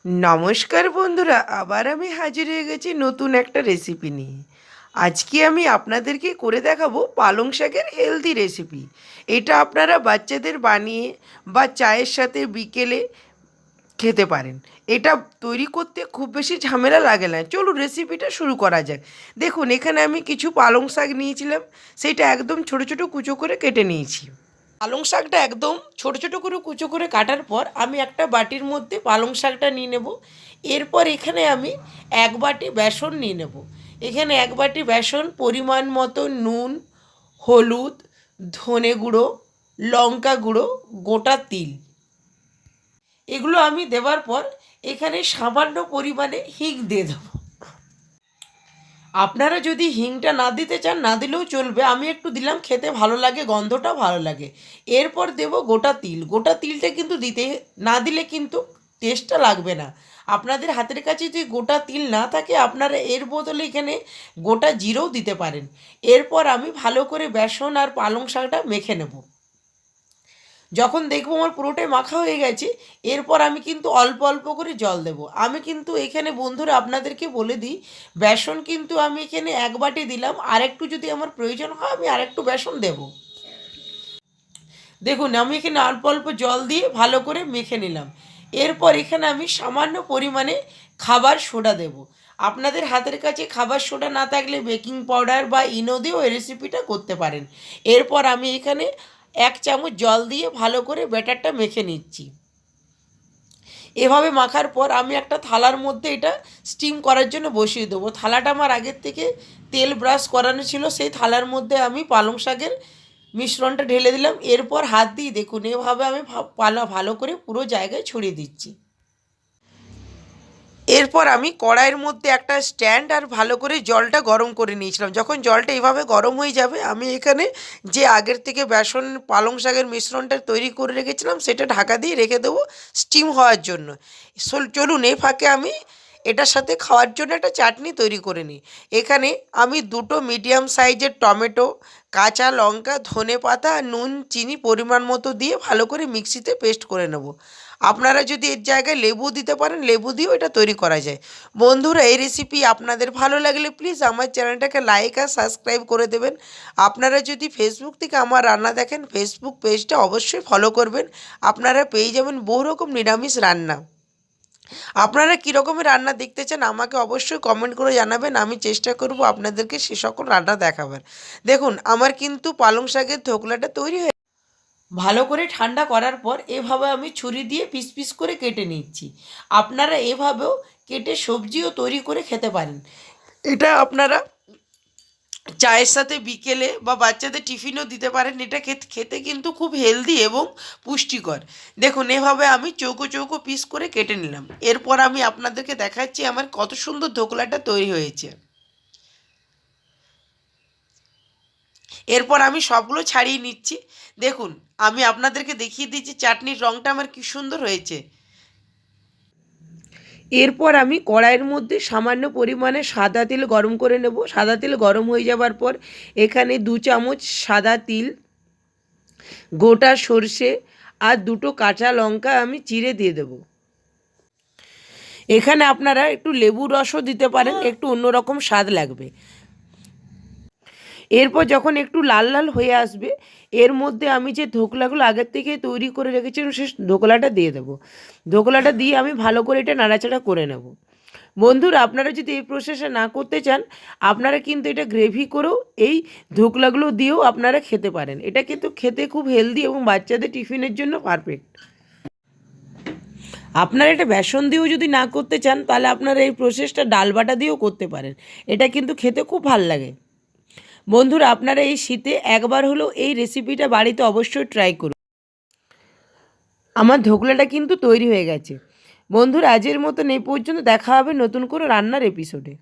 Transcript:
নমস্কার বন্ধুরা, আবার আমি হাজির হয়ে গেছি নতুন একটা রেসিপি নিয়ে। আজকে আমি আপনাদেরকে করে দেখাবো পালং শাকের হেলদি রেসিপি। এটা আপনারা বাচ্চাদের বানিয়ে বা চায়ের সাথে বিকেলে খেতে পারেন। এটা তৈরি করতে খুব বেশি ঝামেলা লাগে না। চলুন রেসিপিটা শুরু করা যাক। দেখুন, এখানে আমি কিছু পালং শাক নিয়েছিলাম, সেটা একদম ছোট ছোট কুচো করে কেটে নিয়েছি। পালং শাকটা একদম ছোট ছোট করে কুচো করে কাটার পর আমি একটা বাটির মধ্যে পালং শাকটা নিয়ে নেব। এরপর এখানে আমি এক বাটি বেসন নিয়ে নেব। এখানে এক বাটি বেসন, পরিমাণ মতো নুন, হলুদ, ধনে গুঁড়ো, লঙ্কা গুঁড়ো, গোটা তিল, এগুলো আমি দেওয়ার পর এখানে সামান্য পরিমাণে হিং দিয়ে দেবো। আপনারা যদি হিংটা না দিতে চান না দিলেও চলবে, আমি একটু দিলাম, খেতে ভালো লাগে, গন্ধটা ভালো লাগে। এরপর দেব গোটা তিল। গোটা তিলটা কিন্তু দিতে না দিলে কিন্তু টেস্টটা লাগবে না। আপনাদের হাতের কাছে যদি গোটা তিল না থাকে আপনারা এর বদলে এখানে গোটা জিরেও দিতে পারেন। এরপর আমি ভালো করে বেসন আর পালং শাকটা মেখে নেব। যখন দেখবো আমার পুরোটাই মাখা হয়ে গেছে, এরপর আমি কিন্তু অল্প অল্প করে জল দেব। আমি কিন্তু এখানে বন্ধুরা আপনাদেরকে বলে দিই, বেসন কিন্তু আমি এখানে এক বাটি দিলাম, আর একটু যদি আমার প্রয়োজন হয় আমি আর একটু বেসন দেব। দেখুন, আমি এখানে অল্প অল্প জল দিয়ে ভালো করে মেখে নিলাম। এরপর এখানে আমি সামান্য পরিমাণে খাবার সোডা দেব। আপনাদের হাতের কাছে খাবার সোডা না থাকলে বেকিং পাউডার বা ইনো দিয়েও এই রেসিপিটা করতে পারেন। এরপর আমি এখানে এক চামচ জল দিয়ে ভালো করে ব্যাটারটা মেখে নিচ্ছি। এভাবে মাখার পর আমি একটা থালার মধ্যে এটা স্টিম করার জন্য বসিয়ে দেবো। থালাটা আমার আগের থেকে তেল ব্রাশ করানো ছিল, সেই থালার মধ্যে আমি পালং শাকের মিশ্রণটা ঢেলে দিলাম। এরপর হাত দিয়ে দেখুন এভাবে আমি ভালো করে পুরো জায়গায় ছড়িয়ে দিচ্ছি। এরপর আমি কড়াইয়ের মধ্যে একটা স্ট্যান্ড আর ভালো করে জলটা গরম করে নিয়েছিলাম। যখন জলটা এইভাবে গরম হয়ে যাবে আমি এখানে যে আগের থেকে বেসন পালং শাকের মিশ্রণটা তৈরি করে রেখেছিলাম সেটা ঢাকা দিয়ে রেখে দেবো স্টিম হওয়ার জন্য। চলুন এই ফাঁকে আমি এটার সাথে খাওয়ার জন্য একটা চাটনি তৈরি করে নিই। এখানে আমি দুটো মিডিয়াম সাইজের টমেটো, কাঁচা লঙ্কা, ধনেপাতা, নুন, চিনি পরিমাণ মতো দিয়ে ভালো করে মিক্সিতে পেস্ট করে নেব। আপনারা যদি এর জায়গায় লেবু দিতে পারেন লেবু দিয়েও এটা তৈরি করা যায়। বন্ধুরা, এই রেসিপি আপনাদের ভালো লাগলে প্লিজ আমার চ্যানেলটাকে লাইক আর সাবস্ক্রাইব করে দেবেন। আপনারা যদি ফেসবুক থেকে আমার রান্না দেখেন ফেসবুক পেজটা অবশ্যই ফলো করবেন। আপনারা পেয়ে যাবেন বহু রকম নিরামিষ রান্না। আপনারা কী রকমের রান্না দেখতে চান আমাকে অবশ্যই কমেন্ট করে জানাবেন। আমি চেষ্টা করব আপনাদেরকে সে সকল রান্না দেখাবার। দেখুন, আমার কিন্তু পালং শাকের ধোকলাটা তৈরি হয়ে ভালো করে ঠান্ডা করার পর এভাবে আমি ছুরি দিয়ে পিস পিস করে কেটে নিচ্ছি। আপনারা এভাবেও কেটে সবজিও তৈরি করে খেতে পারেন। এটা আপনারা চায়ের সাথে বিকেলে বা বাচ্চাদের টিফিনও দিতে পারেন। এটা খেতে কিন্তু খুব হেলদি এবং পুষ্টিকর। দেখুন এভাবে আমি চৌকো চৌকো পিস করে কেটে নিলাম। এরপর আমি আপনাদেরকে দেখাচ্ছি আমার কত সুন্দর ধোকলাটা তৈরি হয়েছে। এরপর আমি সবগুলো ছাড়িয়ে নিচ্ছি। দেখুন, আমি আপনাদেরকে দেখিয়ে দিচ্ছি চাটনির রঙটা আমার কী সুন্দর হয়েছে। এরপর আমি কড়াইয়ের মধ্যে সামান্য পরিমাণে সাদা তেল গরম করে নেব। সাদা তেল গরম হয়ে যাবার পর এখানে 2 চামচ সাদা তিল, গোটা সর্ষে আর দুটো কাঁচা লঙ্কা আমি চিড়ে দিয়ে দেব। এখানে আপনারা একটু লেবু রসও দিতে পারেন, একটু অন্যরকম স্বাদ লাগবে। এরপর যখন একটু লাল লাল হয়ে আসবে এর মধ্যে আমি যে ধোকলাগুলো আগের থেকে তৈরি করে রেখেছিলাম সে ধোকলাটা দিয়ে দেবো। ধোকলাটা দিয়ে আমি ভালো করে এটা নাড়াচাড়া করে নেব। বন্ধুরা, আপনারা যদি এই প্রসেসে না করতে চান আপনারা কিন্তু এটা গ্রেভি করেও এই ধোকলাগুলো দিয়েও আপনারা খেতে পারেন। এটা কিন্তু খেতে খুব হেলদি এবং বাচ্চাদের টিফিনের জন্য পারফেক্ট। আপনারা এটা বেসন দিয়েও যদি না করতে চান তাহলে আপনারা এই প্রসেসটা ডাল বাটা দিয়েও করতে পারেন। এটা কিন্তু খেতে খুব ভাল লাগে। বন্ধুরা, আপনারা এই শীতে একবার হলেও এই রেসিপিটা বাড়িতে অবশ্যই ট্রাই করুন। আমার ধোকলাটা কিন্তু তৈরি হয়ে গেছে। বন্ধুরা, আজের মতন এই পর্যন্ত। দেখা হবে নতুন করে রান্নার এপিসোডে।